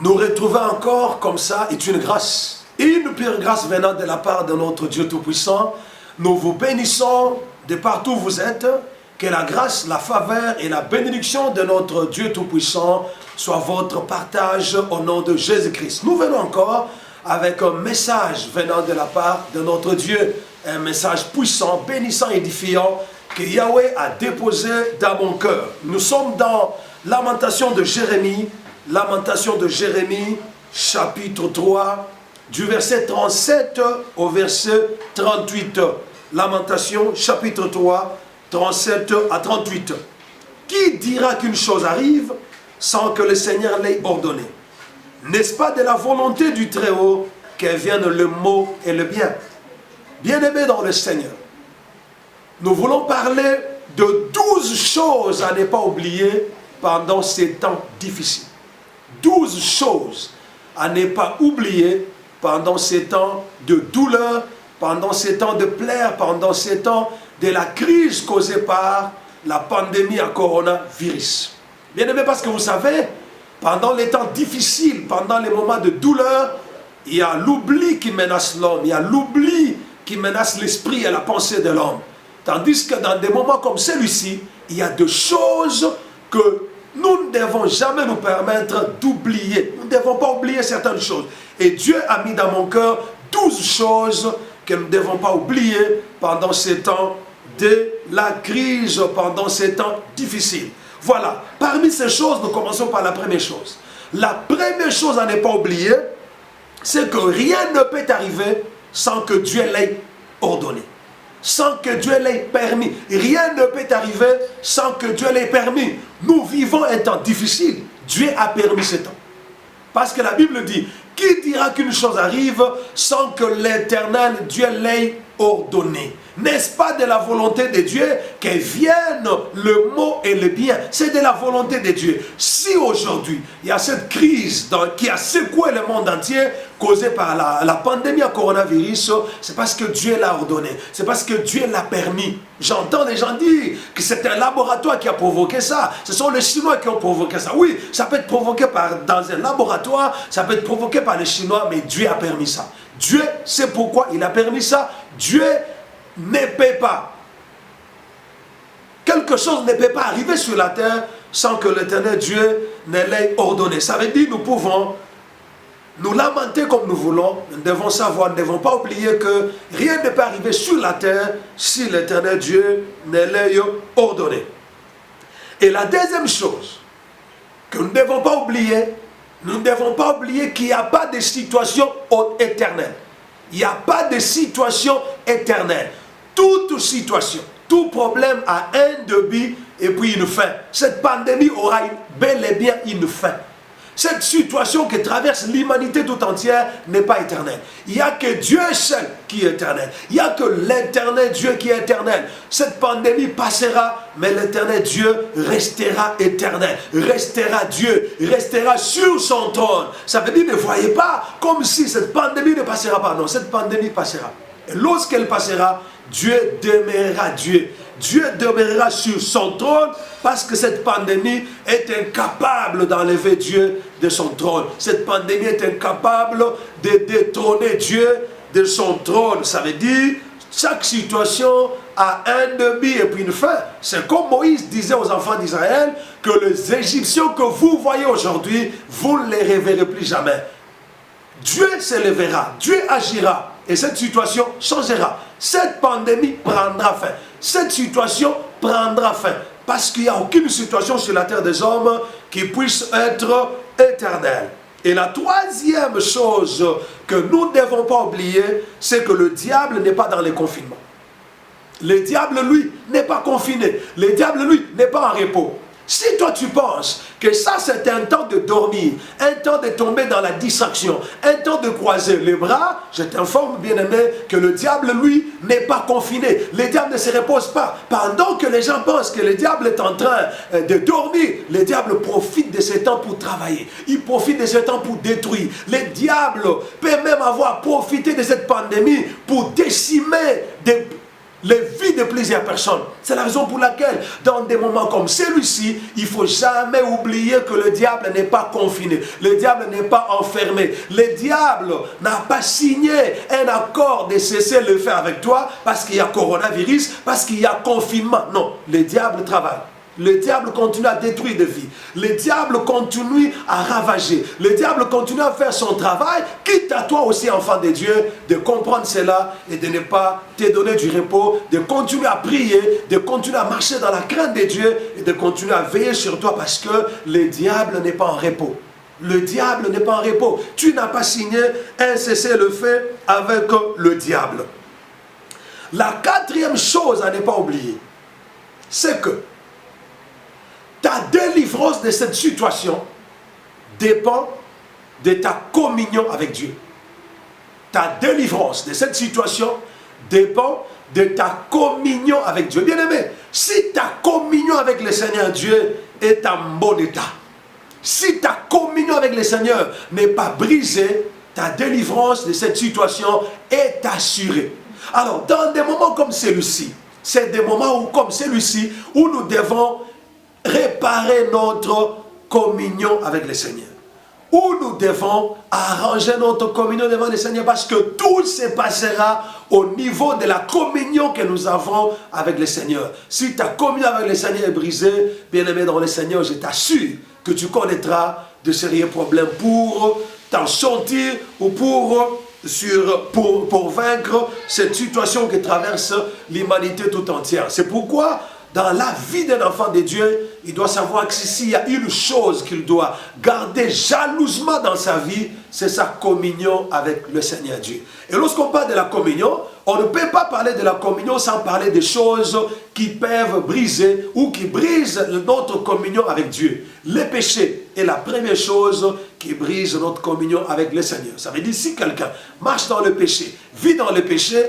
nous retrouver encore comme ça est une grâce. Une pure grâce venant de la part de notre Dieu Tout-Puissant. Nous vous bénissons de partout où vous êtes. Que la grâce, la faveur et la bénédiction de notre Dieu Tout-Puissant soient votre partage au nom de Jésus-Christ. Nous venons encore avec un message venant de la part de notre Dieu. Un message puissant, bénissant, édifiant que Yahweh a déposé dans mon cœur. Nous sommes dans Lamentation de Jérémie. Lamentation de Jérémie, chapitre 3, du verset 37 au verset 38. Lamentation, chapitre 3, 37 à 38. Qui dira qu'une chose arrive sans que le Seigneur l'ait ordonné? N'est-ce pas de la volonté du Très-Haut que viennent le mot et le bien? Bien-aimés dans le Seigneur, nous voulons parler de 12 choses à ne pas oublier pendant ces temps difficiles. 12 choses à ne pas oublier pendant ces temps de douleur, pendant ces temps de plaie, pendant ces temps de la crise causée par la pandémie à coronavirus. Bien aimé, parce que vous savez, pendant les temps difficiles, pendant les moments de douleur, il y a l'oubli qui menace l'homme, il y a l'oubli qui menace l'esprit et la pensée de l'homme. Tandis que dans des moments comme celui-ci, il y a des choses que nous ne devons jamais nous permettre d'oublier. Nous ne devons pas oublier certaines choses. Et Dieu a mis dans mon cœur 12 choses que nous ne devons pas oublier pendant ces temps de la crise, pendant ces temps difficiles. Voilà, parmi ces choses, nous commençons par la première chose. La première chose à ne pas oublier, c'est que rien ne peut arriver sans que Dieu l'ait ordonné. Sans que Dieu l'ait permis. Rien ne peut arriver sans que Dieu l'ait permis. Nous vivons un temps difficile. Dieu a permis ce temps. Parce que la Bible dit, qui dira qu'une chose arrive sans que l'Éternel Dieu l'ait ordonné? N'est-ce pas de la volonté de Dieu que vienne le mot et le bien? C'est de la volonté de Dieu. Si aujourd'hui, il y a cette crise qui a secoué le monde entier, causée par la pandémie à coronavirus, c'est parce que Dieu l'a ordonné. C'est parce que Dieu l'a permis. J'entends les gens dire que c'est un laboratoire qui a provoqué ça. Ce sont les Chinois qui ont provoqué ça. Oui, ça peut être provoqué dans un laboratoire, ça peut être provoqué par les Chinois, mais Dieu a permis ça. Dieu sait pourquoi il a permis ça. Dieu ne peut pas. Quelque chose ne peut pas arriver sur la terre sans que l'Éternel Dieu ne l'ait ordonné. Ça veut dire que nous pouvons nous lamenter comme nous voulons. Nous devons savoir, nous ne devons pas oublier que rien ne peut arriver sur la terre si l'Éternel Dieu ne l'ait ordonné. Et la deuxième chose que nous ne devons pas oublier, nous ne devons pas oublier qu'il n'y a pas de situation éternelle. Il n'y a pas de situation éternelle. Toute situation, tout problème a un début et puis une fin. Cette pandémie aura bel et bien une fin. Cette situation qui traverse l'humanité tout entière n'est pas éternelle. Il n'y a que Dieu seul qui est éternel. Il n'y a que l'éternel Dieu qui est éternel. Cette pandémie passera, mais l'éternel Dieu restera éternel. Restera Dieu, restera sur son trône. Ça veut dire, ne voyez pas comme si cette pandémie ne passera pas. Non, cette pandémie passera. Et lorsqu'elle passera, Dieu demeurera Dieu. Dieu demeurera sur son trône parce que cette pandémie est incapable d'enlever Dieu de son trône. Cette pandémie est incapable de détrôner Dieu de son trône. Ça veut dire chaque situation a un début et puis une fin. C'est comme Moïse disait aux enfants d'Israël que les Égyptiens que vous voyez aujourd'hui, vous ne les reverrez plus jamais. Dieu s'élèvera, Dieu agira et cette situation changera. Cette pandémie prendra fin. Cette situation prendra fin. Parce qu'il n'y a aucune situation sur la terre des hommes qui puisse être éternelle. Et la troisième chose que nous ne devons pas oublier, c'est que le diable n'est pas dans les confinements. Le diable, lui, n'est pas confiné. Le diable, lui, n'est pas en repos. Si toi tu penses que ça c'est un temps de dormir, un temps de tomber dans la distraction, un temps de croiser les bras, je t'informe bien aimé que le diable lui n'est pas confiné. Le diable ne se repose pas. Pendant que les gens pensent que le diable est en train de dormir, le diable profite de ce temps pour travailler. Il profite de ce temps pour détruire. Le diable peut même avoir profité de cette pandémie pour décimer les vies de plusieurs personnes. C'est la raison pour laquelle, dans des moments comme celui-ci, il ne faut jamais oublier que le diable n'est pas confiné. Le diable n'est pas enfermé. Le diable n'a pas signé un accord de cesser le faire avec toi parce qu'il y a coronavirus, parce qu'il y a confinement. Non, le diable travaille. Le diable continue à détruire des vies. Le diable continue à ravager. Le diable continue à faire son travail. Quitte à toi aussi, enfant de Dieu, de comprendre cela et de ne pas te donner du repos, de continuer à prier, de continuer à marcher dans la crainte de Dieu et de continuer à veiller sur toi parce que le diable n'est pas en repos. Le diable n'est pas en repos. Tu n'as pas signé un cessez-le-feu avec le diable. La quatrième chose à ne pas oublier, c'est que ta délivrance de cette situation dépend de ta communion avec Dieu. Ta délivrance de cette situation dépend de ta communion avec Dieu. Bien-aimé, si ta communion avec le Seigneur Dieu est en bon état, si ta communion avec le Seigneur n'est pas brisée, ta délivrance de cette situation est assurée. Alors, dans des moments comme celui-ci, c'est des moments comme celui-ci où nous devons réparer notre communion avec le Seigneur. Où nous devons arranger notre communion devant le Seigneur parce que tout se passera au niveau de la communion que nous avons avec le Seigneur. Si ta communion avec le Seigneur est brisée, bien-aimé dans le Seigneur, je t'assure que tu connaîtras de sérieux problèmes pour t'en sortir ou pour vaincre cette situation que traverse l'humanité tout entière. C'est pourquoi dans la vie d'un enfant de Dieu, il doit savoir que s'il y a une chose qu'il doit garder jalousement dans sa vie, c'est sa communion avec le Seigneur Dieu. Et lorsqu'on parle de la communion, on ne peut pas parler de la communion sans parler des choses qui peuvent briser ou qui brisent notre communion avec Dieu. Le péché est la première chose qui brise notre communion avec le Seigneur. Ça veut dire si quelqu'un marche dans le péché, vit dans le péché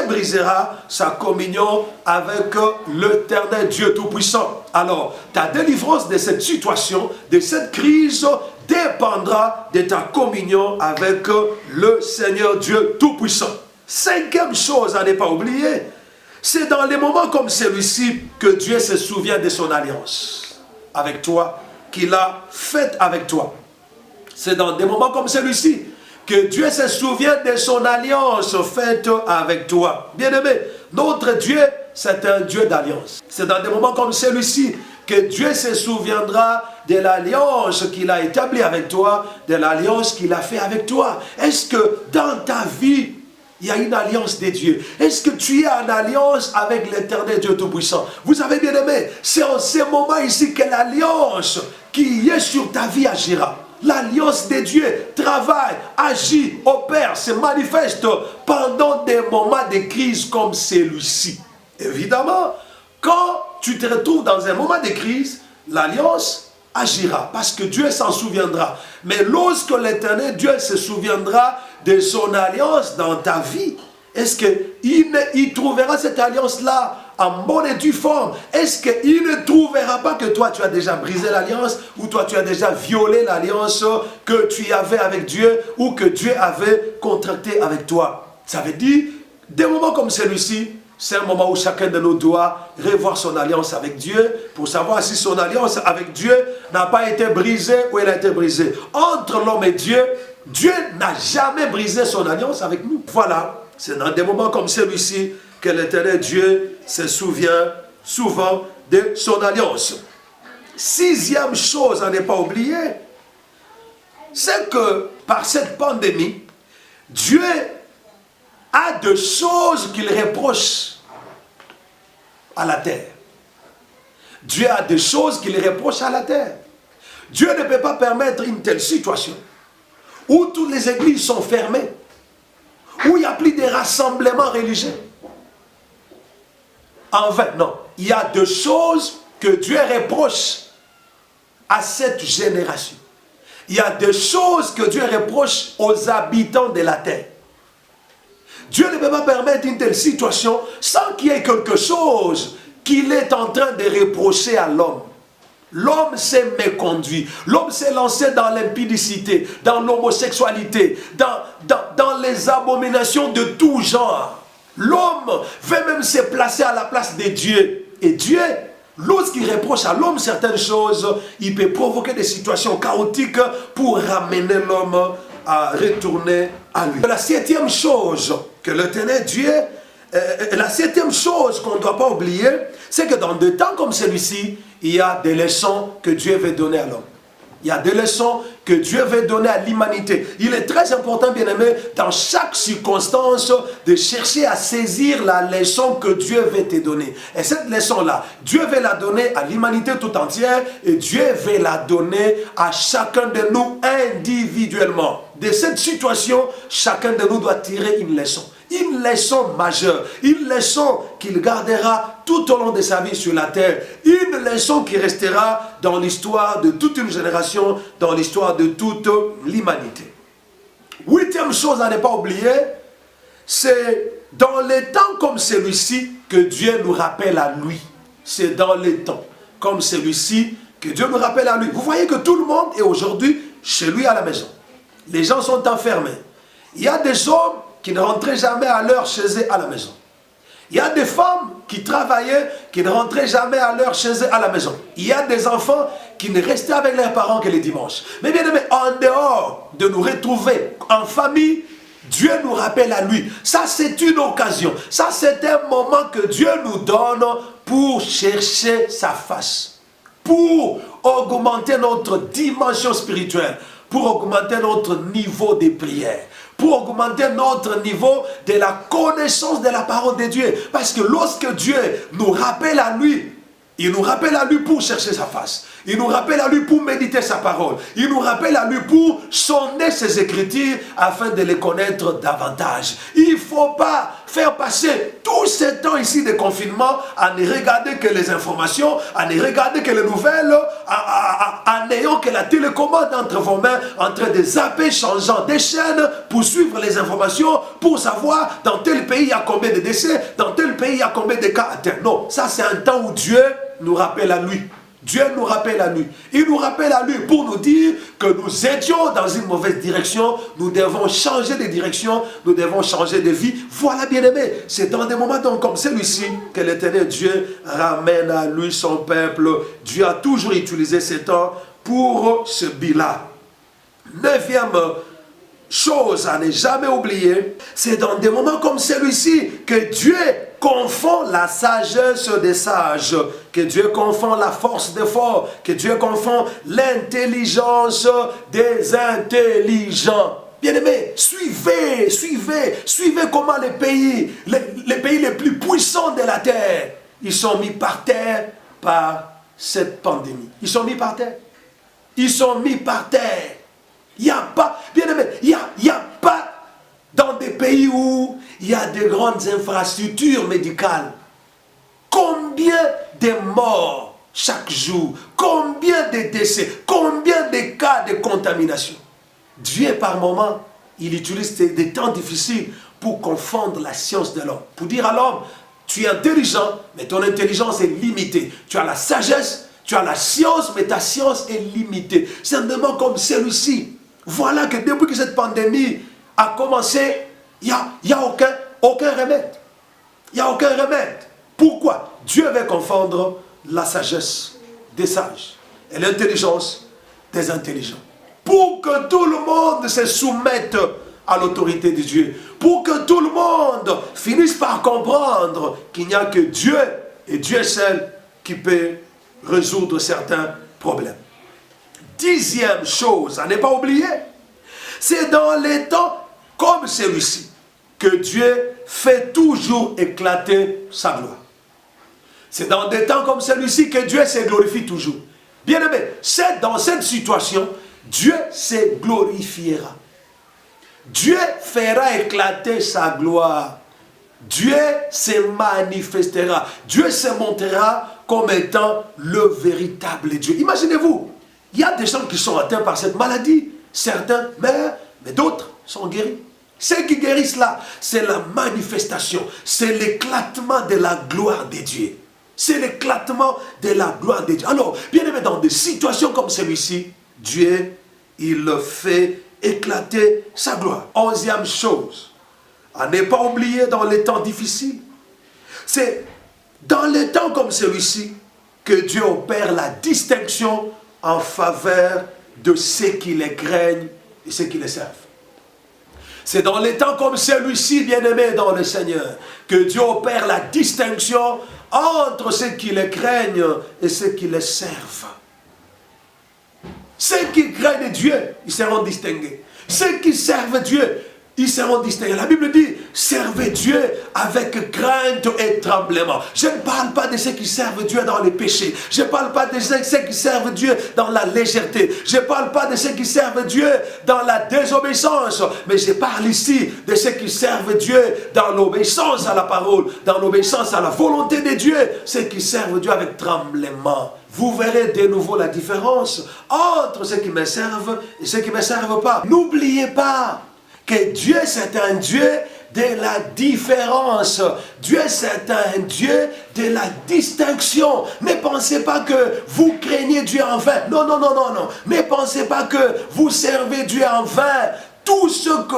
brisera sa communion avec l'Éternel Dieu Tout-Puissant. Alors, ta délivrance de cette situation, de cette crise, dépendra de ta communion avec le Seigneur Dieu Tout-Puissant. Cinquième chose à ne pas oublier, c'est dans les moments comme celui-ci que Dieu se souvient de son alliance avec toi, qu'il a faite avec toi. C'est dans des moments comme celui-ci que Dieu se souvient de son alliance faite avec toi. Bien-aimé, notre Dieu, c'est un Dieu d'alliance. C'est dans des moments comme celui-ci que Dieu se souviendra de l'alliance qu'il a établie avec toi, de l'alliance qu'il a fait avec toi. Est-ce que dans ta vie, il y a une alliance de Dieu? Est-ce que tu es en alliance avec l'Éternel Dieu Tout-Puissant? Vous avez bien aimé, c'est en ces moments ici que l'alliance qui est sur ta vie agira. L'alliance de Dieu travaille, agit, opère, se manifeste pendant des moments de crise comme celui-ci. Évidemment, quand tu te retrouves dans un moment de crise, l'alliance agira parce que Dieu s'en souviendra. Mais lorsque l'Éternel Dieu se souviendra de son alliance dans ta vie, est-ce qu'il trouvera cette alliance-là en bonne et due forme? Est-ce qu'il ne trouvera pas que toi tu as déjà brisé l'alliance ou toi tu as déjà violé l'alliance que tu avais avec Dieu ou que Dieu avait contracté avec toi? Ça veut dire, des moments comme celui-ci, c'est un moment où chacun de nous doit revoir son alliance avec Dieu pour savoir si son alliance avec Dieu n'a pas été brisée ou elle a été brisée. Entre l'homme et Dieu, Dieu n'a jamais brisé son alliance avec nous. Voilà, c'est dans des moments comme celui-ci que l'Éternel Dieu se souvient souvent de son alliance. Sixième chose à ne pas oublier, c'est que par cette pandémie, Dieu a des choses qu'il reproche à la terre. Dieu a des choses qu'il reproche à la terre. Dieu ne peut pas permettre une telle situation où toutes les églises sont fermées, où il n'y a plus de rassemblements religieux. En fait, non. Il y a des choses que Dieu reproche à cette génération. Il y a des choses que Dieu reproche aux habitants de la terre. Dieu ne peut pas permettre une telle situation sans qu'il y ait quelque chose qu'il est en train de reprocher à l'homme. L'homme s'est méconduit. L'homme s'est lancé dans l'impudicité, dans l'homosexualité, dans les abominations de tout genre. L'homme veut même se placer à la place de Dieu. Et Dieu, lorsqu'il reproche à l'homme certaines choses, il peut provoquer des situations chaotiques pour ramener l'homme à retourner à lui. La septième chose que l'Éternel Dieu, la septième chose qu'on ne doit pas oublier, c'est que dans des temps comme celui-ci, il y a des leçons que Dieu veut donner à l'homme. Il y a des leçons que Dieu veut donner à l'humanité. Il est très important, bien-aimé, dans chaque circonstance, de chercher à saisir la leçon que Dieu veut te donner. Et cette leçon-là, Dieu veut la donner à l'humanité tout entière et Dieu veut la donner à chacun de nous individuellement. De cette situation, chacun de nous doit tirer une leçon. Une leçon majeure, une leçon qu'il gardera tout au long de sa vie sur la terre, une leçon qui restera dans l'histoire de toute une génération, dans l'histoire de toute l'humanité. Huitième chose à ne pas oublier, c'est dans les temps comme celui-ci que Dieu nous rappelle à lui. C'est dans les temps comme celui-ci que Dieu nous rappelle à lui. Vous voyez que tout le monde est aujourd'hui chez lui à la maison. Les gens sont enfermés. Il y a des hommes qui ne rentraient jamais à l'heure chez eux à la maison. Il y a des femmes qui travaillaient, qui ne rentraient jamais à l'heure chez eux à la maison. Il y a des enfants qui ne restaient avec leurs parents que les dimanches. Mais bien aimé, en dehors de nous retrouver en famille, Dieu nous rappelle à lui. Ça, c'est une occasion. Ça, c'est un moment que Dieu nous donne pour chercher sa face. Pour augmenter notre dimension spirituelle. Pour augmenter notre niveau de prière. Pour augmenter notre niveau de la connaissance de la parole de Dieu. Parce que lorsque Dieu nous rappelle à lui, il nous rappelle à lui pour chercher sa face. Il nous rappelle à lui pour méditer sa parole. Il nous rappelle à lui pour sonner ses écritures afin de les connaître davantage. Il ne faut pas faire passer tout ce temps ici de confinement à ne regarder que les informations, à ne regarder que les nouvelles, en ayant que la télécommande entre vos mains, en train de zapper, changeant des chaînes pour suivre les informations, pour savoir dans tel pays il y a combien de décès, dans tel pays il y a combien de cas atteints. Non, ça c'est un temps où Dieu nous rappelle à lui. Dieu nous rappelle à lui. Il nous rappelle à lui pour nous dire que nous étions dans une mauvaise direction. Nous devons changer de direction. Nous devons changer de vie. Voilà, bien-aimé. C'est dans des moments donc comme celui-ci que l'Éternel Dieu ramène à lui son peuple. Dieu a toujours utilisé ce temps pour ce but-là. Neuvième chose à ne jamais oublier, c'est dans des moments comme celui-ci que Dieu confond la sagesse des sages, que Dieu confond la force des forts, que Dieu confond l'intelligence des intelligents. Bien-aimés, suivez comment les pays les plus puissants de la terre, ils sont mis par terre par cette pandémie. Ils sont mis par terre. Ils sont mis par terre. Il n'y a pas, bien-aimé, il y a pas dans des pays où il y a de grandes infrastructures médicales. Combien de morts chaque jour? Combien de décès? Combien de cas de contamination? Dieu, par moment, il utilise des temps difficiles pour confondre la science de l'homme. Pour dire à l'homme, tu es intelligent, mais ton intelligence est limitée. Tu as la sagesse, tu as la science, mais ta science est limitée. C'est un moment comme celui-ci. Voilà que depuis que cette pandémie a commencé, il n'y a aucun remède. Il n'y a aucun remède. Pourquoi? Dieu veut confondre la sagesse des sages et l'intelligence des intelligents. Pour que tout le monde se soumette à l'autorité de Dieu. Pour que tout le monde finisse par comprendre qu'il n'y a que Dieu et Dieu seul qui peut résoudre certains problèmes. Dixième chose à ne pas oublier, c'est dans les temps comme celui-ci que Dieu fait toujours éclater sa gloire. C'est dans des temps comme celui-ci que Dieu se glorifie toujours. Bien-aimé, c'est dans cette situation, Dieu se glorifiera. Dieu fera éclater sa gloire. Dieu se manifestera. Dieu se montrera comme étant le véritable Dieu. Imaginez-vous, il y a des gens qui sont atteints par cette maladie. Certains meurent, mais d'autres sont guéris. Ceux qui guérissent là, c'est la manifestation. C'est l'éclatement de la gloire de Dieu. C'est l'éclatement de la gloire de Dieu. Alors, bien aimé, dans des situations comme celui-ci, Dieu, il fait éclater sa gloire. Onzième chose à ne pas oublier dans les temps difficiles. C'est dans les temps comme celui-ci que Dieu opère la distinction en faveur de ceux qui les craignent et ceux qui les servent. C'est dans les temps comme celui-ci, bien-aimé dans le Seigneur, que Dieu opère la distinction entre ceux qui les craignent et ceux qui les servent. Ceux qui craignent Dieu, ils seront distingués. Ceux qui servent Dieu, ils seront distingués. La Bible dit, servez Dieu avec crainte et tremblement. Je ne parle pas de ceux qui servent Dieu dans les péchés. Je ne parle pas de ceux qui servent Dieu dans la légèreté. Je ne parle pas de ceux qui servent Dieu dans la désobéissance. Mais je parle ici de ceux qui servent Dieu dans l'obéissance à la parole, dans l'obéissance à la volonté de Dieu. Ceux qui servent Dieu avec tremblement. Vous verrez de nouveau la différence entre ceux qui me servent et ceux qui ne me servent pas. N'oubliez pas que Dieu, c'est un Dieu de la différence. Dieu, c'est un Dieu de la distinction. Ne pensez pas que vous craignez Dieu en vain. Non, non, non, non, non. Ne pensez pas que vous servez Dieu en vain. Tout ce que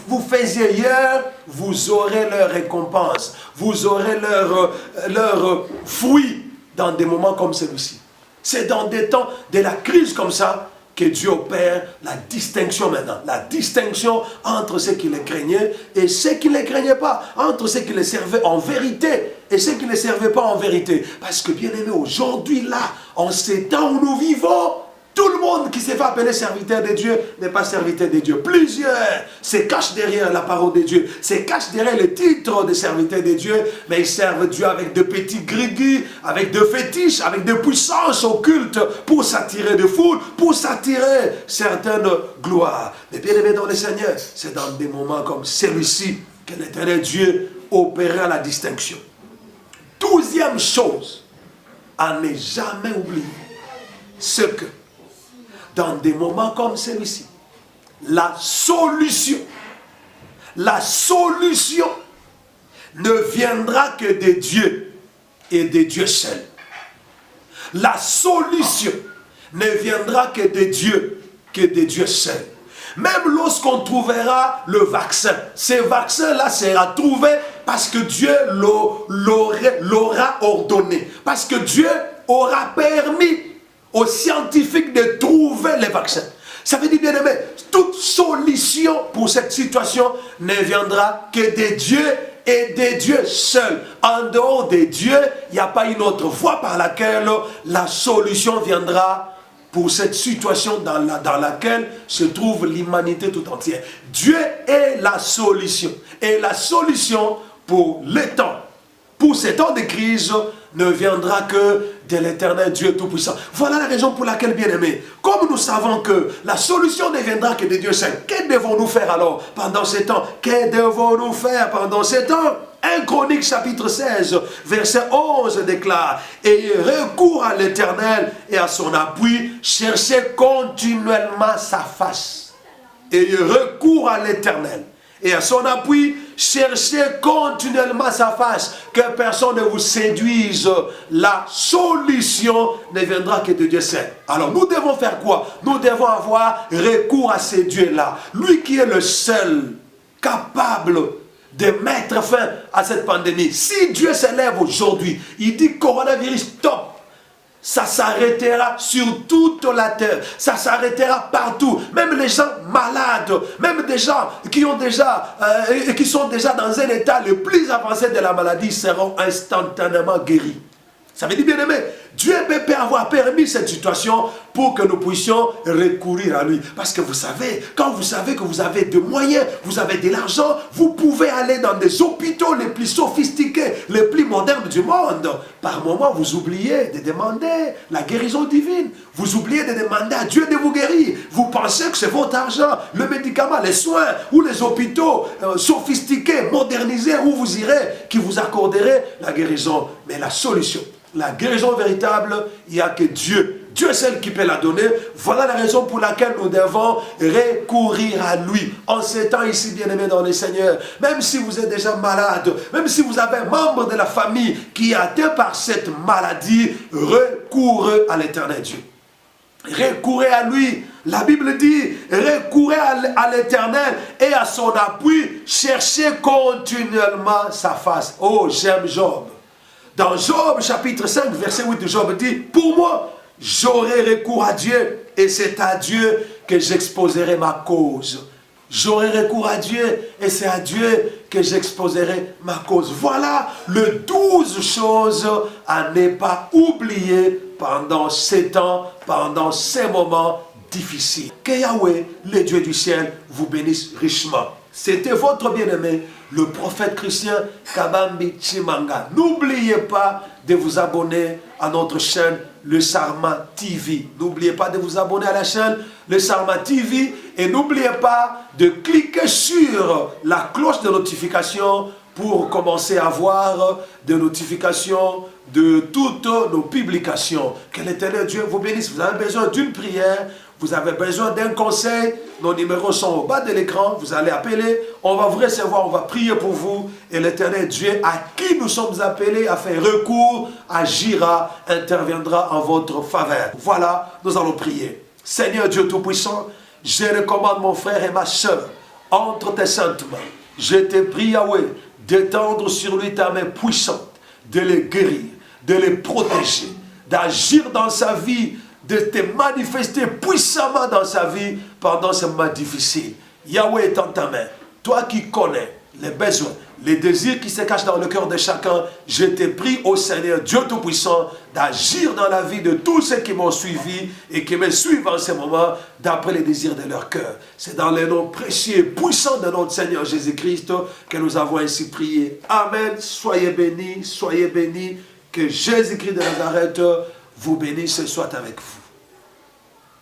vous faisiez hier, vous aurez leur récompense. Vous aurez leur fruit dans des moments comme celui-ci. C'est dans des temps de la crise comme ça que Dieu opère la distinction maintenant. La distinction entre ceux qui les craignaient et ceux qui ne les craignaient pas. Entre ceux qui les servaient en vérité et ceux qui ne les servaient pas en vérité. Parce que bien aimé, aujourd'hui là, en ces temps où nous vivons, tout le monde qui s'est fait appeler serviteur de Dieu n'est pas serviteur de Dieu. Plusieurs se cachent derrière la parole de Dieu, se cachent derrière le titre de serviteur de Dieu, mais ils servent Dieu avec de petits grigis, avec de fétiches, avec de puissances occultes pour s'attirer de foules, pour s'attirer certaines gloires. Mais bien aimé dans le Seigneur, c'est dans des moments comme celui-ci que l'Éternel Dieu opéra la distinction. 12e chose à ne jamais oublier, ce que dans des moments comme celui-ci, la solution ne viendra que de Dieu et de Dieu seul. La solution ne viendra que de Dieu seul. Même lorsqu'on trouvera le vaccin, ce vaccin-là sera trouvé parce que Dieu l'aura ordonné. Parce que Dieu aura permis aux scientifiques de trouver les vaccins. Ça veut dire, bien aimé, toute solution pour cette situation ne viendra que de Dieu et de Dieu seul. En dehors de Dieu, il n'y a pas une autre voie par laquelle la solution viendra pour cette situation dans laquelle se trouve l'humanité tout entière. Dieu est la solution. Et la solution pour les temps, pour ces temps de crise, ne viendra que de l'Éternel Dieu Tout-Puissant. Voilà la raison pour laquelle, bien aimé, comme nous savons que la solution ne viendra que de Dieu seul, que devons-nous faire alors pendant ces temps? Que devons-nous faire pendant ces temps? 1 Chronique chapitre 16, verset 11 déclare: « Et recours à l'Éternel et à son appui, cherchez continuellement sa face. » Et recours à l'Éternel et à son appui, cherchez continuellement sa face, que personne ne vous séduise. La solution ne viendra que de Dieu seul. Alors nous devons faire quoi? Nous devons avoir recours à ce Dieu-là. Lui qui est le seul capable de mettre fin à cette pandémie. Si Dieu s'élève aujourd'hui, il dit coronavirus stop, ça s'arrêtera sur toute la terre. Ça s'arrêtera partout. Même les gens malades, même des gens qui sont déjà dans un état le plus avancé de la maladie seront instantanément guéris. Ça veut dire, bien aimé, Dieu peut avoir permis cette situation pour que nous puissions recourir à lui. Parce que vous savez, quand vous savez que vous avez des moyens, vous avez de l'argent, vous pouvez aller dans des hôpitaux les plus sophistiqués, les plus modernes du monde. Par moment, vous oubliez de demander la guérison divine. Vous oubliez de demander à Dieu de vous guérir. Vous pensez que c'est votre argent, le médicament, les soins ou les hôpitaux sophistiqués, modernisés, où vous irez, qui vous accorderaient la guérison. Mais la solution, la guérison véritable, il n'y a que Dieu. Dieu est seul qui peut la donner. Voilà la raison pour laquelle nous devons recourir à lui. En ces temps ici, bien-aimés dans le Seigneur, même si vous êtes déjà malade, même si vous avez un membre de la famille qui est atteint par cette maladie, recourez à l'Éternel Dieu. Recourez à lui. La Bible dit, recourez à l'Éternel et à son appui, cherchez continuellement sa face. Oh, j'aime Job. Dans Job, chapitre 5, verset 8 de Job dit, pour moi, j'aurai recours à Dieu et c'est à Dieu que j'exposerai ma cause. J'aurai recours à Dieu et c'est à Dieu que j'exposerai ma cause. Voilà les 12 choses à ne pas oublier pendant ces temps, pendant ces moments difficiles. Que Yahweh, le Dieu du ciel, vous bénisse richement. C'était votre bien-aimé, le prophète chrétien Kabambi Chimanga. N'oubliez pas de vous abonner à notre chaîne Le Sarma TV. N'oubliez pas de vous abonner à la chaîne Le Sarma TV et n'oubliez pas de cliquer sur la cloche de notification pour commencer à avoir des notifications de toutes nos publications. Que l'Éternel Dieu vous bénisse. Vous avez besoin d'une prière, vous avez besoin d'un conseil, nos numéros sont au bas de l'écran, vous allez appeler, on va vous recevoir, on va prier pour vous et l'Éternel Dieu à qui nous sommes appelés à faire recours, agira, interviendra en votre faveur. Voilà, nous allons prier. Seigneur Dieu Tout-Puissant, je recommande mon frère et ma soeur entre tes saintes mains. Je te prie, Yahweh, d'étendre sur lui ta main puissante, de le guérir, de le protéger, d'agir dans sa vie, de te manifester puissamment dans sa vie pendant ce moment difficile. Yahweh est en ta main. Toi qui connais les besoins, les désirs qui se cachent dans le cœur de chacun, je te prie, ô Seigneur Dieu Tout-Puissant, d'agir dans la vie de tous ceux qui m'ont suivi et qui me suivent en ce moment d'après les désirs de leur cœur. C'est dans le nom précieux et puissant de notre Seigneur Jésus-Christ que nous avons ainsi prié. Amen. Soyez bénis, que Jésus-Christ de Nazareth vous bénisse et soit avec vous.